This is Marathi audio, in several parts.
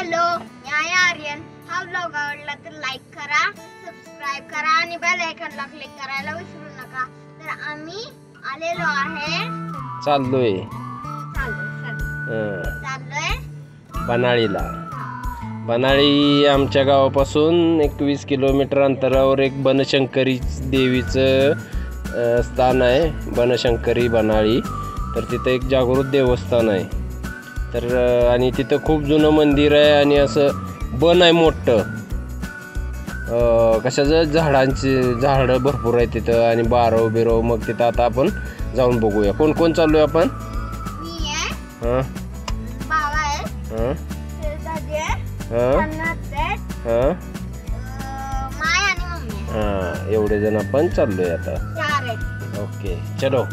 हॅलो, मी आहे आर्यन. हा व्लॉग आवडला तर लाईक करा, सबस्क्राइब करा आणि बेल आयकॉनला क्लिक करायला विसरू नका. तर आम्ही आलेलो आहे, चाललोय बनाळीला. बनाळी आमच्या गावापासून 21 किलोमीटर अंतरावर एक बनशंकरी देवीचं स्थान आहे. बनशंकरी बनाळी. तर तिथं एक जागृत देवस्थान आहे. तर आणि तिथं खूप जुनं मंदिर आहे आणि असं बन आहे मोठं. कशाचं झाडं भरपूर आहे तिथं आणि बारव बिरव. मग तिथं आता आपण जाऊन बघूया. कोण कोण चाललोय आपण? हां एवढे जण आपण चाललोय आता. ओके चलो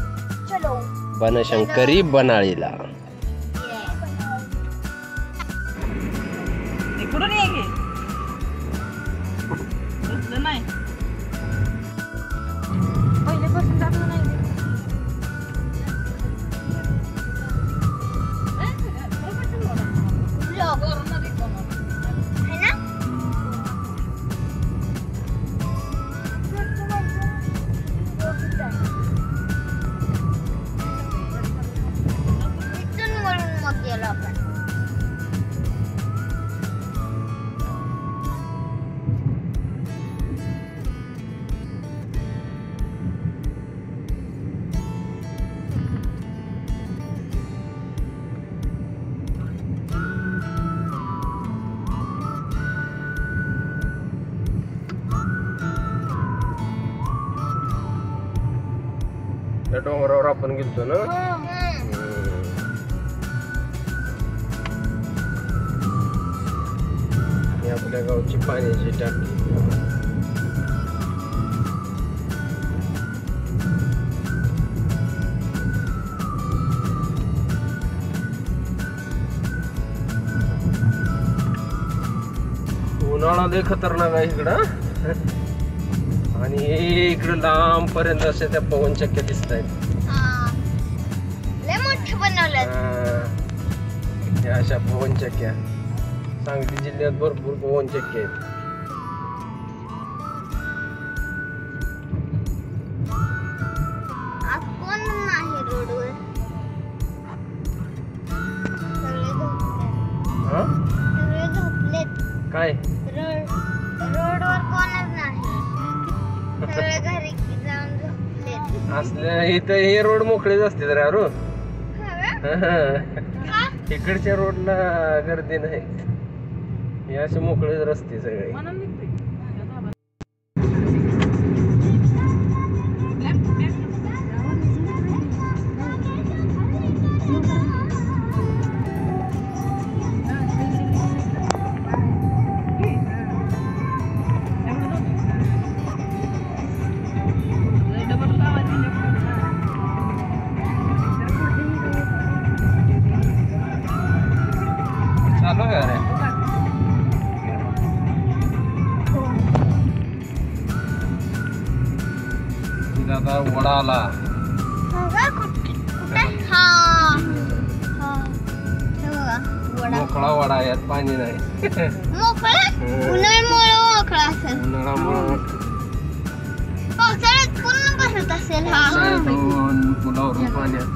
बनशंकरी बनाळीला. त्या डोंगरावर आपण गेलतो ना. ही आपल्या गावची पाण्याची टाकी. उन्हाळा लय खतरनाक आहे इकडं. आणि इकडे लांब पर्यंत असे त्या पवनचक्क्या दिसत आहेत. अशा पवनचक्क्या सांगली जिल्ह्यात भरपूर पवनचक्क्या आहेत. काय रोडवर कोणच नाही, सगळे घरी जाऊन झोपलेत. असल्या इथं हे रोड मोकळेच असते जरा रो. इकडच्या रोडला गर्दी नाही. हे असे मोकळेच रस्ते सगळे. दादा वडा आला. मोकळा वडा, यात पाणी नाही. उन्हाळ्यामुळे पावसाळ्यात पूर्ण भरत असेल. पुलावरून पाण्यात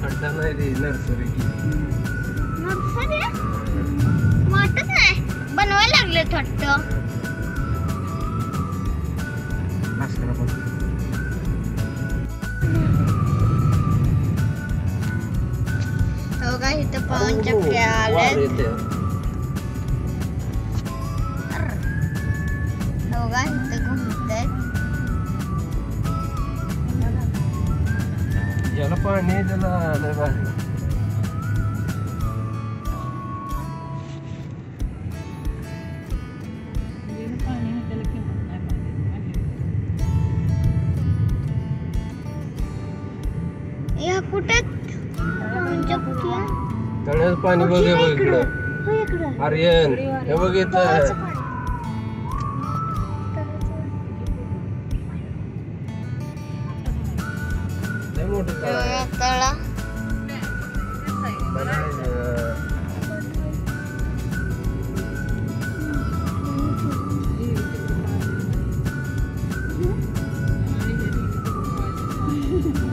खड्डा नाही रे. नर्सरी वाटत नाही, बनवायला लागले थट्ट. बघा इथं पवनचक्क्या आल्यात. बघा इथं घुमतायत. याला पाणी त्याला लय भारी. या कुठे पवनचक्क्या तळ्यात पाणी बघ हे बघ इकडं. हो इकडं. आर्यन हे बघ इथं. तळ्याचं पाणी. लय मोठं तळ आहे. तळा.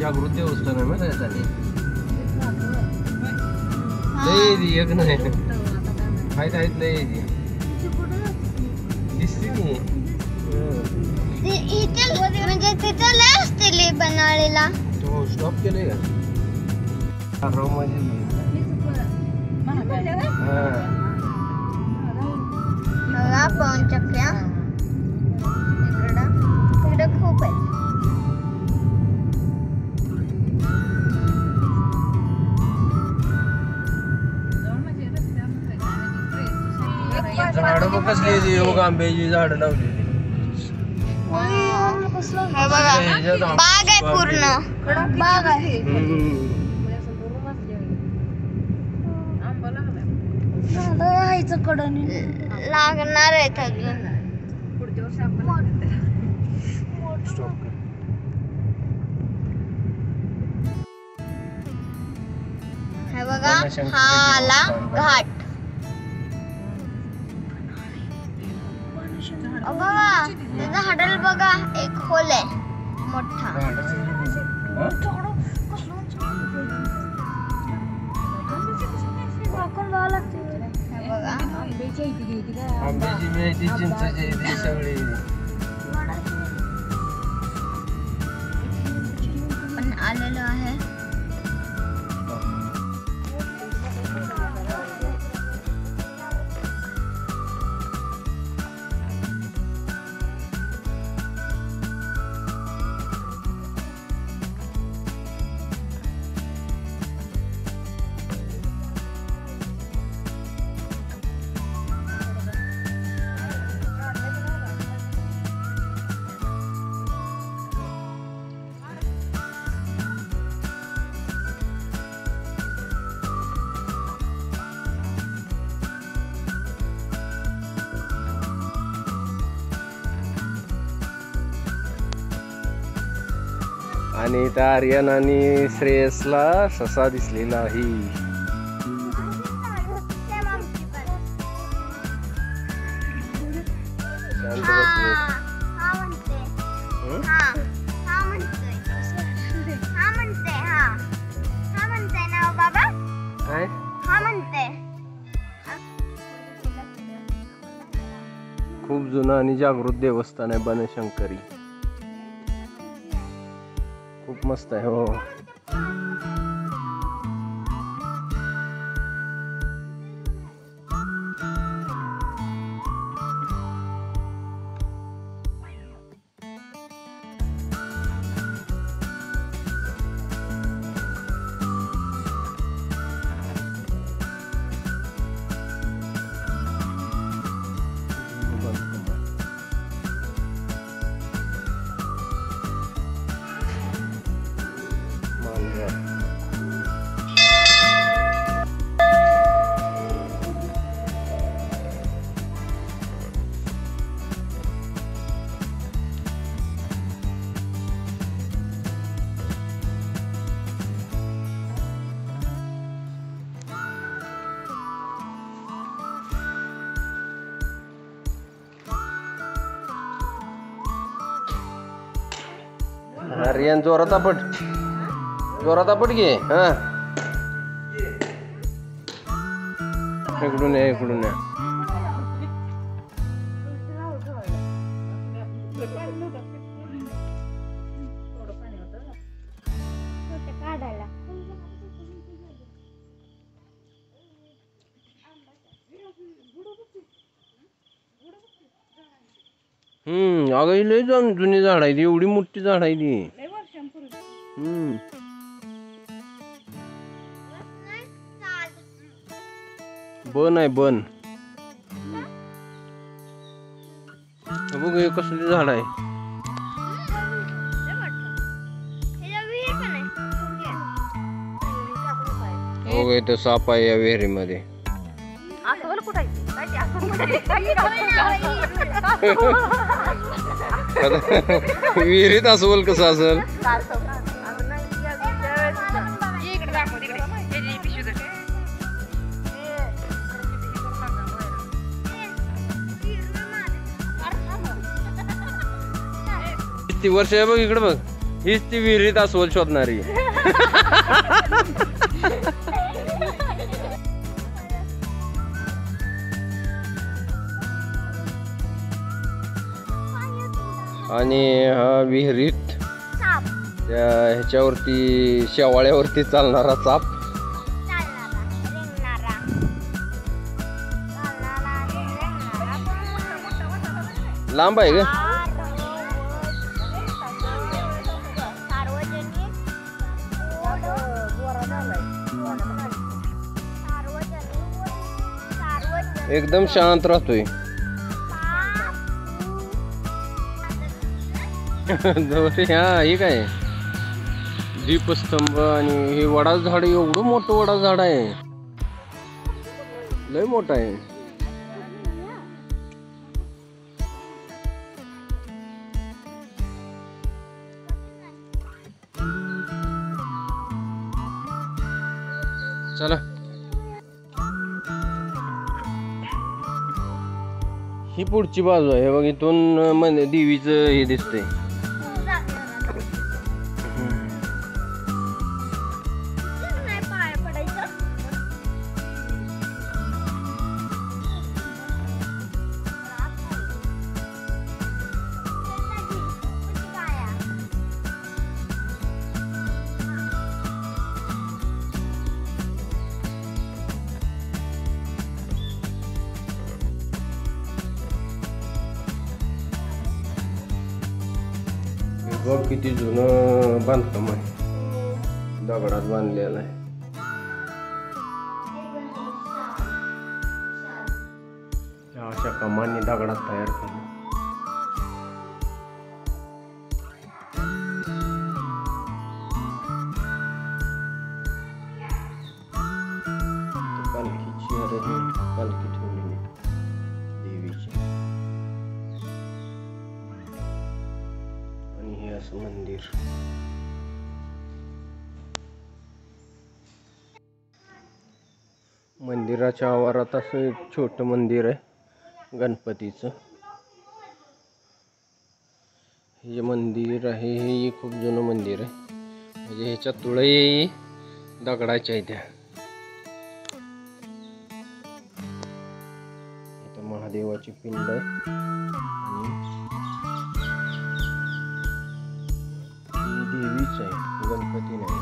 जागृत देवस्थान आहे माहिती आहे त्याने. लय ती एक नाही आहेत लय ती दिसते ती. म्हणजे तिथं लय असतील बनाळीला. तो स्टॉप केलंय का राव माझी. बघा पवन चक्क्या इकडं खूप आहे. झाडं बघ कसली योग आंब्याची झाडं लावलेली. हे बघा बाग आहे पूर्ण. बाग आहे. लागणार आहेत अजून. हे बघा हा आला घाट. बघा झाडाला बघा एक खोल आहे मोठा. बघा आंब्याची मेहती चिंचेची सगळी. पण आलेलो आहे. आणि इथं आर्यन आणि श्रेयसला ससा दिसलेला आहे. खूप जुनं आणि जागृत देवस्थान आहे बनशंकरी. खूप मस्त आहे. हो आर्यन जोरात आपट. जोरात आपट घे. हा इकडून या इकडून या. अगं ही लय जुनी झाड आहे ती. एवढी मोठी झाड आहे ती. बन आहे बन. बघ हे कसली झाड आहे. बघू इथं साप आहे या विहिरीमध्ये. विहिरीत अस्वल कसं असेल? ती वर्ष आहे बघ इकडे बघ, हीच ती विहिरीत अस्वल शोधणारी. आणि हा विहिरीत त्या ह्याच्यावरती शेवाळ्यावरती चालणारा साप. लांब आहे का? एकदम शांत राहतोय. हा हे काय दीपस्तंभ आणि हे वडा झाड, एवढं मोठं वडा झाड आहे, लय मोठं आहे. चला ही पुढची बाजू आहे बघ, इथून देवीचं हे दिसतंय. बघ किती जुनं बांधकाम आहे, दगडात बांधलेलं आहे. अशा कमानी दगडात तयार केलं. पालखीची पालखी ठेवलेली देवीची. हे असं मंदिर. मंदिराच्या आवारात असं एक छोटं मंदिर आहे गणपतीचं. हे जे मंदिर आहे हे खूप जुनं मंदिर आहे, म्हणजे ह्याच्या तुळई दगडाच्या आहेत. इथं महादेवाची पिंड आहे आणि देवीच आहे, गणपती नाही.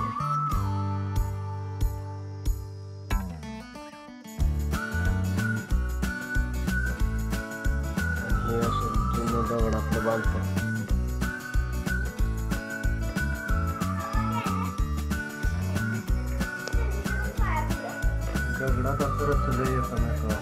हे असं जुनं दगडातलं बांधकाम. दगडात असं रचलं येतं ना का.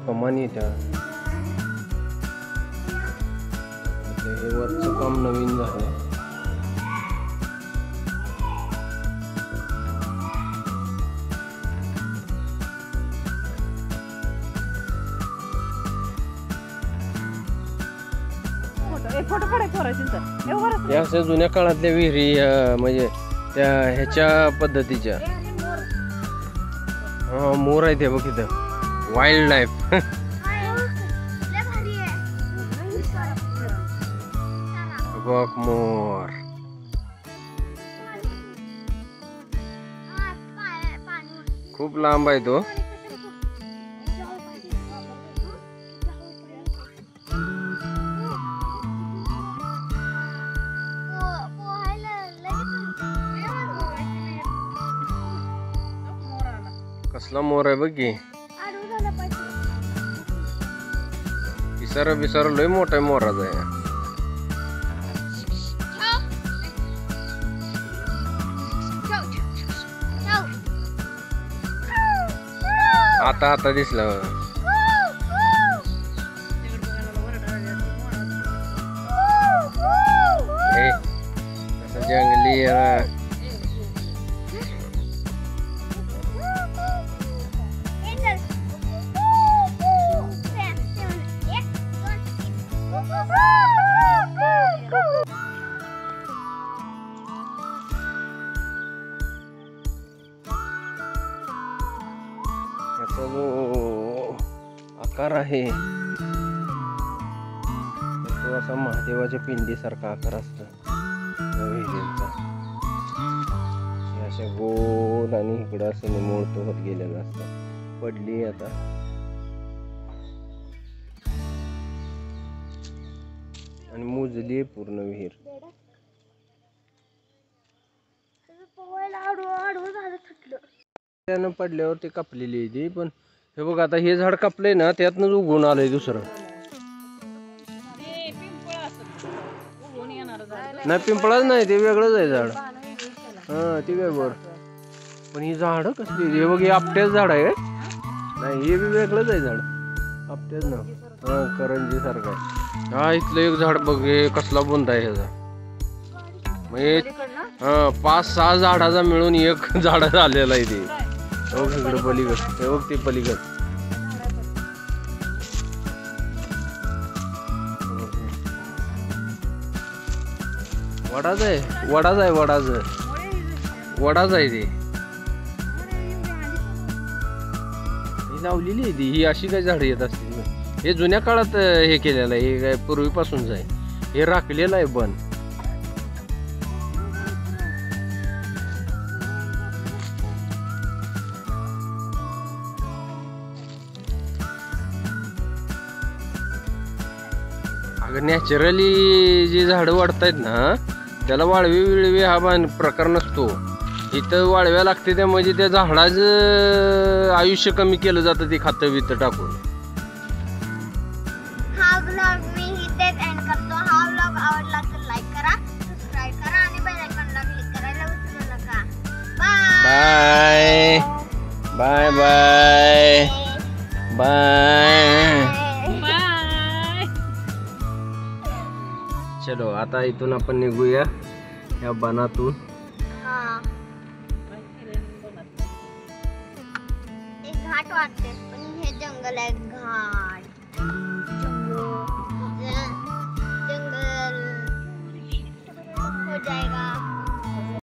कमानी त्या हे वरचं काम नवीन झालं. या अशा जुन्या काळातल्या विहिरी, म्हणजे त्या ह्याच्या पद्धतीच्या. हा मोर आहे ते बघ इथं, वाईल्ड लाईफ. बघ मोर. खूप लांब आहे तो. कसला मोर आहे बघ की. पिसारा बिसारा लय मोठा आहे मोराचा आहे. आता दिसलं बघा. हे असं जंगली याचा जो आकार आहे तो असा महादेवाच्या पिंडीसारखा आकार असतो या विहिरींचा. हे अशा गोल आणि इकडं असं निमुळतो होत गेलेलं असतं. पडली आता आणि मुजली पूर्ण विहीर. त्यानं पडल्यावर ते कापलेली आहे ती. पण हे बघ आता हे झाड कापलंय ना त्यातनंच उगवून आलंय दुसरं. नाही पिंपळाच नाही ते वेगळंच आहे झाड. हा ते वेगळं. पण ही झाड कसली हे बघ हे आपट्याच झाड आहे. नाही हे बी वेगळंच आहे झाड. आपट्याच ना. हा करंजी सारखं आहे. हा इथलं एक झाड बघ हे कसला बुंद आहे ह्याचा. म्हणजे 5-6 झाडाचा मिळून एक झाड झालेला आहे ते. बघ इकडे पलीकड हे बघ ते पलीकड. वडाच आहे वडाच आहे ते. ही लावलेली आहे ती. ही अशी काय झाडं येत असतील. हे जुन्या काळात हे केलेलं आहे. हे काय पूर्वीपासूनच आहे. हे राखलेलं आहे बन. अगं नॅचरली जी झाडं वाढतायत ना त्याला वाळवी विळवी हा प्रकार नसतो. इथं वाळव्या लागते त्या म्हणजे त्या झाडाचं आयुष्य कमी केलं जातं ते खातं बितं टाकून. हा व्लॉग मी इथेच एंड करतो. हा व्लॉग आवडला तर लाईक करा, सबस्क्राईब करा आणि बेल आयकॉनला क्लिक करायला विसरू नका. Bye bye bye bye. चलो आता इथून आपण निघूया या बनातून. एक घाट वाटते पण हे जंगल आहे. घाट जंगल हो जाएगा.